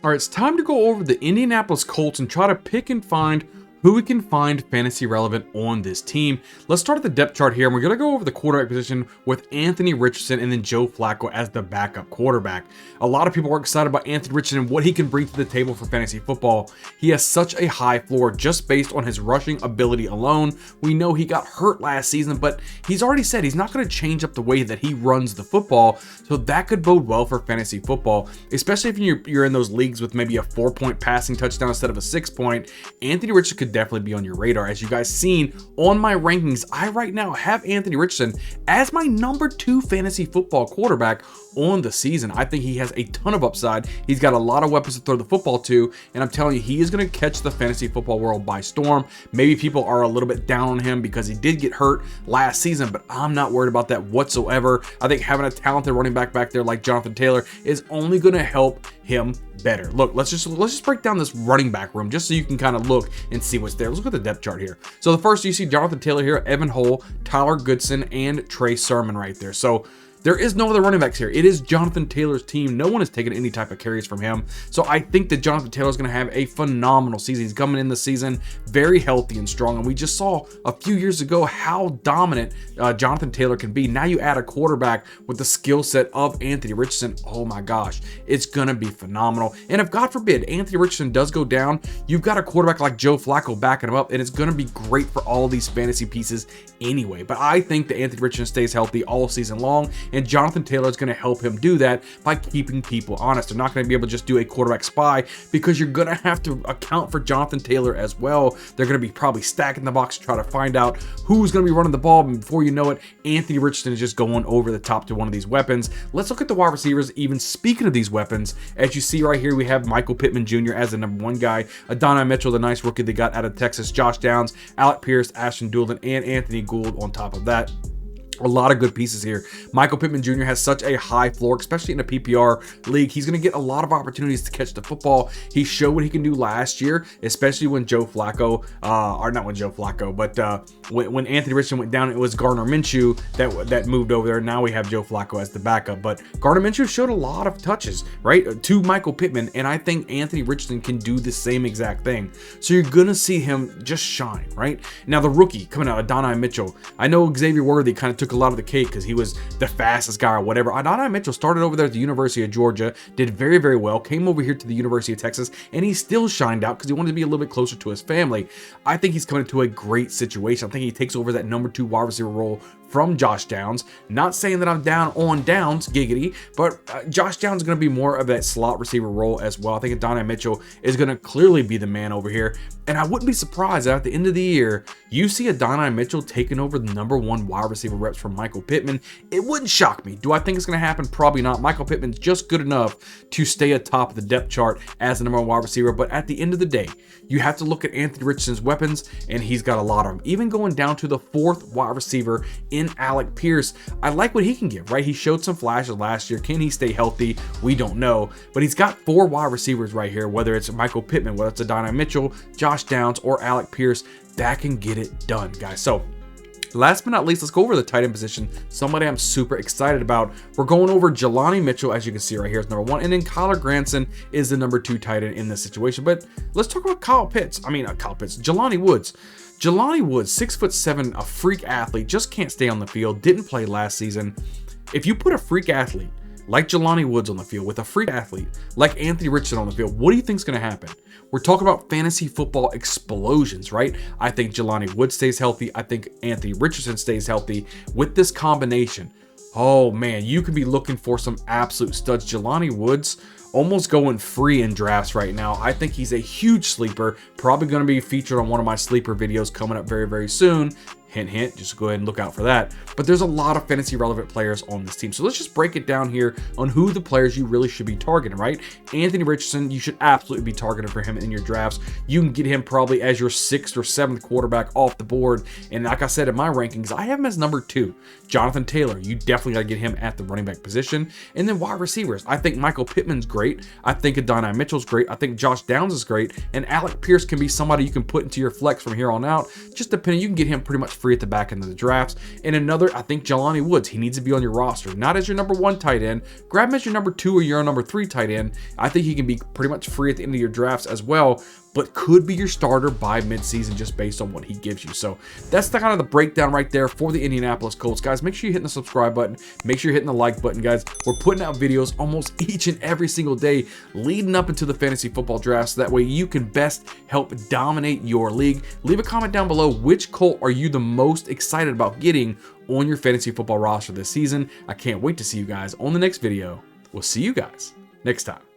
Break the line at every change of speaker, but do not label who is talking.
All right, it's time to go over the Indianapolis Colts and try to pick and find who we can find fantasy relevant on this team. Let's start at the depth chart here, and we're going to go over the quarterback position with Anthony Richardson and then Joe Flacco as the backup quarterback. A lot of people are excited about Anthony Richardson and what he can bring to the table for fantasy football. He has such a high floor just based on his rushing ability alone. We know he got hurt last season, but he's already said he's not going to change up the way that he runs the football, so that could bode well for fantasy football, especially if you're in those leagues with maybe a 4-point passing touchdown instead of a 6-point. Anthony Richardson could definitely be on your radar. As you guys seen on my rankings, I right now have Anthony Richardson as my number 2 fantasy football quarterback on the season. I think he has a ton of upside. He's got a lot of weapons to throw the football to, and I'm telling you, he is going to catch the fantasy football world by storm. Maybe people are a little bit down on him because he did get hurt last season, but I'm not worried about that whatsoever. I think having a talented running back there like Jonathan Taylor is only going to help him better. Look, let's just break down this running back room just so you can kind of look and see what's there. Let's look at the depth chart here. So the first, you see Jonathan Taylor here, Evan Hull, Tyler Goodson, and Trey Sermon right there. So there is no other running backs here. It is Jonathan Taylor's team. No one has taken any type of carries from him. So I think that Jonathan Taylor is going to have a phenomenal season. He's coming in the season very healthy and strong. And we just saw a few years ago how dominant Jonathan Taylor can be. Now you add a quarterback with the skill set of Anthony Richardson. Oh my gosh, it's going to be phenomenal. And if God forbid Anthony Richardson does go down, you've got a quarterback like Joe Flacco backing him up, and it's going to be great for all these fantasy pieces anyway. But I think that Anthony Richardson stays healthy all season long, and Jonathan Taylor is going to help him do that by keeping people honest. They're not going to be able to just do a quarterback spy because you're going to have to account for Jonathan Taylor as well. They're going to be probably stacking the box to try to find out who's going to be running the ball, and before you know it, Anthony Richardson is just going over the top to one of these weapons. Let's look at the wide receivers. Even speaking of these weapons, as you see right here, we have Michael Pittman Jr. as the number 1 guy, Adonai Mitchell, the nice rookie they got out of Texas, Josh Downs, Alec Pierce, Ashton Dulin, and Anthony Gould on top of that. A lot of good pieces here. Michael Pittman Jr. has such a high floor, especially in a PPR league. He's going to get a lot of opportunities to catch the football. He showed what he can do last year, especially when Joe Flacco, or not when Joe Flacco, but when Anthony Richardson went down, it was Gardner Minshew that moved over there. Now we have Joe Flacco as the backup, but Gardner Minshew showed a lot of touches, right, to Michael Pittman, and I think Anthony Richardson can do the same exact thing. So you're going to see him just shine, right? Now the rookie coming out, Adonai Mitchell. I know Xavier Worthy kind of took a lot of the cake because he was the fastest guy or whatever. Adonai Mitchell started over there at the University of Georgia, did very, very well, came over here to the University of Texas, and he still shined out because he wanted to be a little bit closer to his family. I think he's coming to a great situation. I think he takes over that number 2 wide receiver role from Josh Downs. Not saying that I'm down on Downs, giggity, but Josh Downs is going to be more of that slot receiver role as well. I think Adonai Mitchell is going to clearly be the man over here, and I wouldn't be surprised that at the end of the year, you see Adonai Mitchell taking over the number 1 wide receiver reps from Michael Pittman. It wouldn't shock me. Do I think it's going to happen? Probably not. Michael Pittman's just good enough to stay atop of the depth chart as the number 1 wide receiver, but at the end of the day, you have to look at Anthony Richardson's weapons, and he's got a lot of them. Even going down to the 4th wide receiver in Alec Pierce, I like what he can give, right? He showed some flashes last year. Can he stay healthy? We don't know, but he's got 4 wide receivers right here, whether it's Michael Pittman, whether it's Adonai Mitchell, Josh Downs, or Alec Pierce, that can get it done, guys. So last but not least, let's go over the tight end position. Somebody I'm super excited about. We're going over Jelani Mitchell, as you can see right here, is number 1, and then Kyler Granson is the number 2 tight end in this situation. But let's talk about Jelani Woods. Jelani Woods, 6'7", a freak athlete, just can't stay on the field, didn't play last season. If you put a freak athlete like Jelani Woods on the field with a freak athlete like Anthony Richardson on the field, what do you think is going to happen? We're talking about fantasy football explosions, right? I think Jelani Woods stays healthy. I think Anthony Richardson stays healthy. With this combination, oh man, you could be looking for some absolute studs. Jelani Woods almost going free in drafts right now. I think he's a huge sleeper, probably going to be featured on one of my sleeper videos coming up very, very soon. Hint, hint, just go ahead and look out for that. But there's a lot of fantasy relevant players on this team. So let's just break it down here on who the players you really should be targeting, right? Anthony Richardson, you should absolutely be targeting for him in your drafts. You can get him probably as your 6th or 7th quarterback off the board. And like I said in my rankings, I have him as number 2. Jonathan Taylor, you definitely got to get him at the running back position. And then wide receivers, I think Michael Pittman's great. I think Adonai Mitchell's great. I think Josh Downs is great. And Alec Pierce can be somebody you can put into your flex from here on out. Just depending, you can get him pretty much free at the back end of the drafts. And another, I think Jelani Woods, he needs to be on your roster, not as your number 1 tight end. Grab him as your number 2 or your number 3 tight end. I think he can be pretty much free at the end of your drafts as well, but could be your starter by midseason just based on what he gives you. So that's the kind of the breakdown right there for the Indianapolis Colts. Guys, make sure you're hitting the subscribe button. Make sure you're hitting the like button, guys. We're putting out videos almost each and every single day leading up into the fantasy football draft, so that way you can best help dominate your league. Leave a comment down below, which Colt are you the most excited about getting on your fantasy football roster this season. I can't wait to see you guys on the next video. We'll see you guys next time.